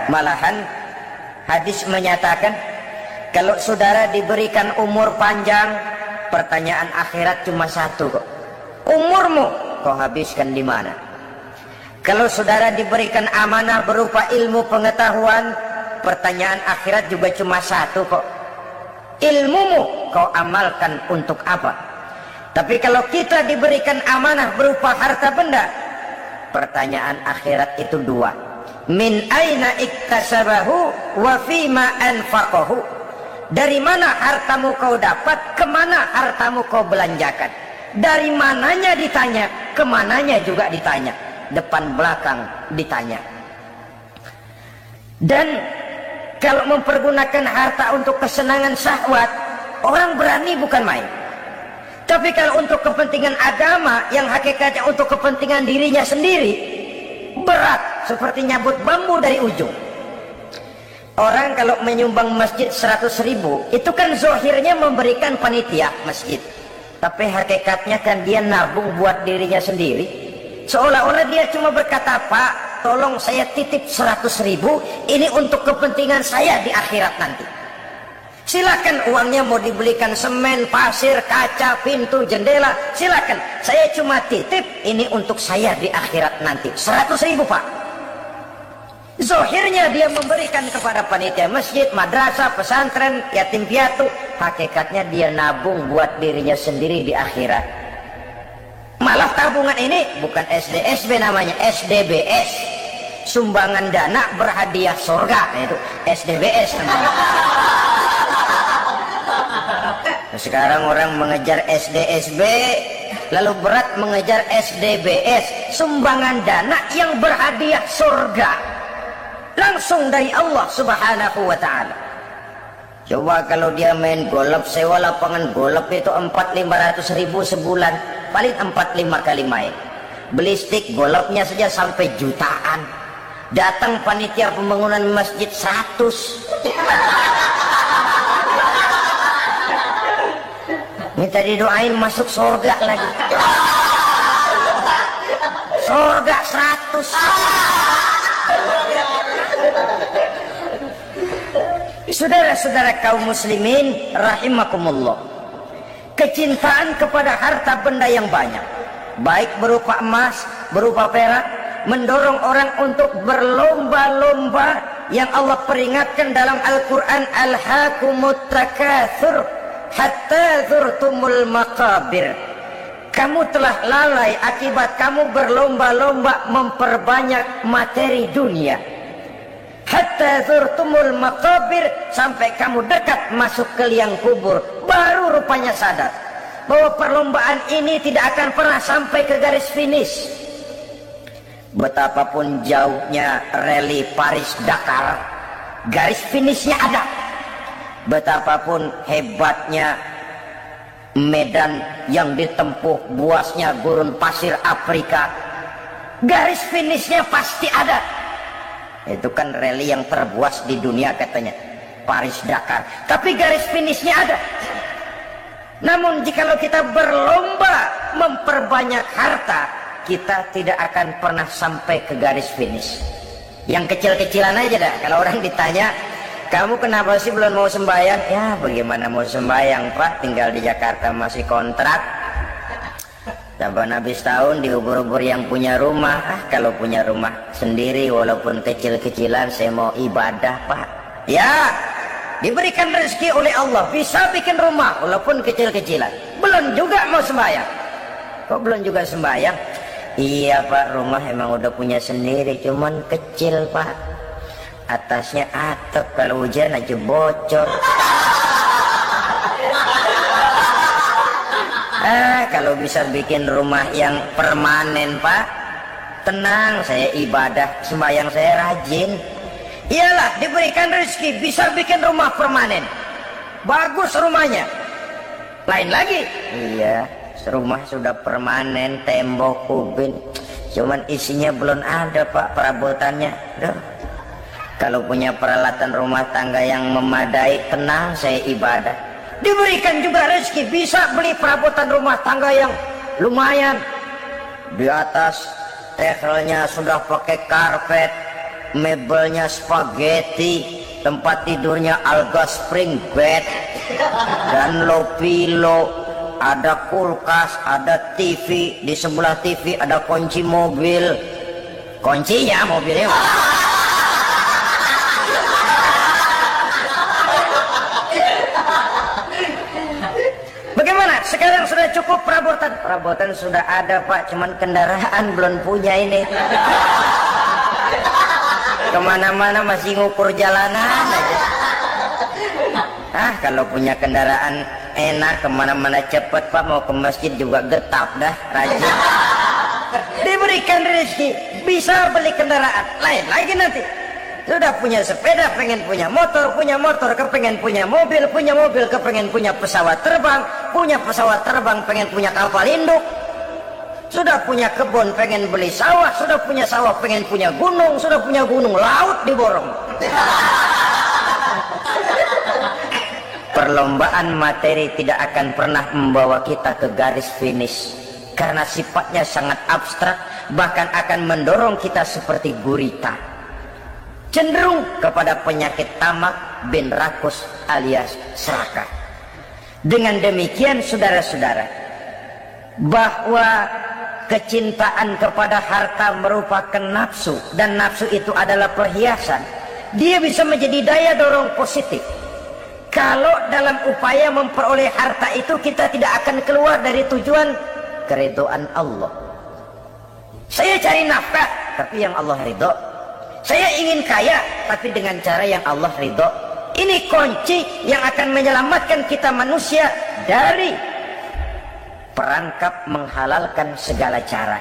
Malahan hadis menyatakan kalau saudara diberikan umur panjang, pertanyaan akhirat cuma satu kok. Umurmu kau habiskan di mana? Kalau saudara diberikan amanah berupa ilmu pengetahuan, pertanyaan akhirat juga cuma satu kok. Ilmumu kau amalkan untuk apa? Tapi kalau kita diberikan amanah berupa harta benda, pertanyaan akhirat itu dua. Min aina iktasabahu wa fima anfaqahu. Dari mana hartamu kau dapat, kemana hartamu kau belanjakan. Dari mananya ditanya, kemananya juga ditanya. Depan belakang ditanya. Dan kalau mempergunakan harta untuk kesenangan syahwat, orang berani bukan main. Tapi kalau untuk kepentingan agama, yang hakikatnya untuk kepentingan dirinya sendiri, berat seperti nyabut bambu dari ujung. Orang kalau menyumbang masjid 100.000, itu kan zohirnya memberikan panitia masjid, tapi hakikatnya kan dia nabung buat dirinya sendiri. Seolah-olah dia cuma berkata, Pak, tolong saya titip 100.000, ini untuk kepentingan saya di akhirat nanti. Silakan uangnya mau dibelikan semen, pasir, kaca, pintu, jendela, silakan. Saya cuma titip, ini untuk saya di akhirat nanti. 100.000, Pak. Zohirnya dia memberikan kepada panitia masjid, madrasah, pesantren, yatim piatu. Hakikatnya dia nabung buat dirinya sendiri di akhirat. Malah tabungan ini bukan SDSB namanya, SDBS. Sumbangan dana berhadiah surga, itu SDBS namanya. Sekarang orang mengejar SDSB, lalu berat mengejar SDBS, sumbangan dana yang berhadiah surga langsung dari Allah Subhanahu wa ta'ala. Coba kalau dia main golf, sewa lapangan golf itu 400-500 ribu sebulan, paling 4-5 kali main. Beli stick golfnya saja sampai jutaan. Datang panitia pembangunan masjid 100. Minta didoain masuk surga lagi. Surga 100. Saudara-saudara kaum muslimin rahimakumullah, kecintaan kepada harta benda yang banyak, baik berupa emas, berupa perak, mendorong orang untuk berlomba-lomba yang Allah peringatkan dalam Al-Quran, alhaakumut takatsur hatta zurtumul maqabir. Kamu telah lalai akibat kamu berlomba-lomba memperbanyak materi dunia. Hatta zurtumul maqabir, sampai kamu dekat masuk ke liang kubur, baru rupanya sadar bahwa perlombaan ini tidak akan pernah sampai ke garis finish. Betapapun jauhnya rally Paris-Dakar, garis finishnya ada. Betapapun hebatnya medan yang ditempuh, buasnya gurun pasir Afrika, garis finishnya pasti ada. Itu kan rally yang terbuas di dunia katanya, Paris-Dakar. Tapi garis finishnya ada. Namun jikalau kita berlomba memperbanyak harta, kita tidak akan pernah sampai ke garis finish. Yang kecil-kecilan aja dah. Kalau orang ditanya, kamu kenapa sih belum mau sembahyang? Ya bagaimana mau sembahyang, Pak, tinggal di Jakarta masih kontrak. Taban habis tahun diubur-ubur yang punya rumah. Kalau punya rumah sendiri walaupun kecil-kecilan, saya mau ibadah, Pak. Ya, diberikan rezeki oleh Allah, bisa bikin rumah walaupun kecil-kecilan. Belum juga mau sembahyang. Kok belum juga sembahyang? Iya, Pak, rumah emang udah punya sendiri, cuman kecil, Pak. Atasnya atap, kalau hujan aja bocor. Kalau bisa bikin rumah yang permanen, Pak, tenang, saya ibadah, sembahyang saya rajin. Iyalah, diberikan rezeki, bisa bikin rumah permanen, bagus rumahnya. Lain lagi, iya, rumah sudah permanen, tembok, ubin, cuman isinya belum ada, Pak, perabotannya. Duh. Kalau punya peralatan rumah tangga yang memadai, tenang, saya ibadah. Diberikan juga rezeki, bisa beli perabotan rumah tangga yang lumayan. Di atas tekelnya sudah pakai karpet, mebelnya spaghetti, tempat tidurnya alga spring bed dan Lopilo, ada kulkas, ada TV, di sebelah TV ada kunci mobil, kuncinya mobilnya. Bagaimana? Sekarang sudah cukup perabotan? Perabotan sudah ada Pak, cuman kendaraan belum punya ini. Kemana-mana masih ngukur jalanan aja. Kalau punya kendaraan enak, kemana-mana cepet Pak, mau ke masjid juga getap dah, rajin. Diberikan rezeki, bisa beli kendaraan, lain lagi nanti. Sudah punya sepeda, pengen punya motor, kepengen punya mobil, kepengen punya pesawat terbang, pengen punya kapal induk. Sudah punya kebun, pengen beli sawah, sudah punya sawah, pengen punya gunung, sudah punya gunung, laut diborong. Perlombaan materi tidak akan pernah membawa kita ke garis finish, karena sifatnya sangat abstrak, bahkan akan mendorong kita seperti gurita, cenderung kepada penyakit tamak bin rakus alias serakah. Dengan demikian saudara-saudara, bahwa kecintaan kepada harta merupakan nafsu, dan nafsu itu adalah perhiasan. Dia bisa menjadi daya dorong positif. Kalau dalam upaya memperoleh harta itu kita tidak akan keluar dari tujuan keridhaan Allah. Saya cari nafkah, tapi yang Allah ridho. Saya ingin kaya, tapi dengan cara yang Allah ridho. Ini kunci yang akan menyelamatkan kita manusia dari perangkap menghalalkan segala cara.